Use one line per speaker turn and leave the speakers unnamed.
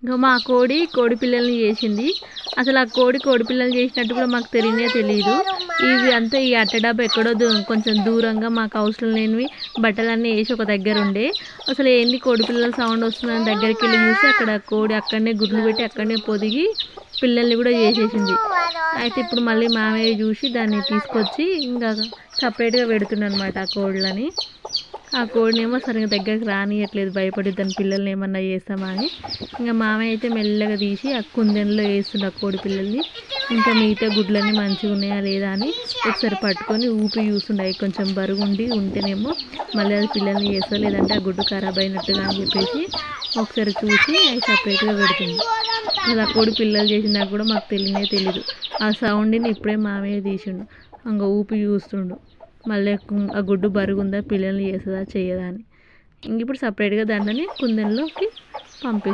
ఇంకా మా కోడి పిల్లల్ని చేసింది. అసలు ఆ కోడి పిల్లల్ని చేసినట్టు కూడా మాకు తెలియదు. ఇవి అంతా ఈ అట్ట డబ్బా ఎక్కడో కొంచెం దూరంగా మాకు అవసరం లేనివి బట్టలన్నీ వేసి ఒక దగ్గర ఉండే, అసలు ఏంది కోడి పిల్లల సౌండ్ వస్తుందని దగ్గరికి వెళ్ళి చూసి అక్కడ కోడి అక్కడనే గుడ్లు పెట్టి అక్కడనే పొదిగి పిల్లల్ని కూడా చేసేసింది. అయితే ఇప్పుడు మళ్ళీ మామయ్య చూసి దాన్ని తీసుకొచ్చి ఇంకా సపరేట్గా పెడుతుండనమాట ఆ కోళ్ళని. ఆ కోడినేమో సరిగ్గా దగ్గరికి రానియట్లేదు, భయపడి దాని పిల్లల్ని ఏమన్నా చేస్తామా అని. ఇంకా మామయ్య అయితే మెల్లగా తీసి ఆ కుందెనలో వేస్తుండే ఆ కోడి పిల్లల్ని. ఇంకా మిగతా గుడ్లన్నీ మంచిగా ఉన్నాయా లేదా అని ఒకసారి పట్టుకొని ఊపి చూస్తుండే. కొంచెం బరువు ఉంటేనేమో మళ్ళీ అది పిల్లల్ని చేస్తా, లేదంటే ఆ గుడ్డు ఖరాబ్ అయినట్టుగా అని చెప్పేసి ఒకసారి చూసి అవి సపరేట్గా పెడుతుంది. అలా కోడి పిల్లలు చేసినా కూడా మాకు తెలియదు. ఆ సౌండ్ని ఇప్పుడే మామయ్య తీసిండు, ఇంకా ఊపి చూస్తుండు మళ్ళీ ఆ గుడ్డు బరుగుందా, పిల్లల్ని చేస్తుందా చేయదా అని. ఇంక ఇప్పుడు సపరేట్గా దాంట్లోని కుందెనలోకి పంపిస్తుంది.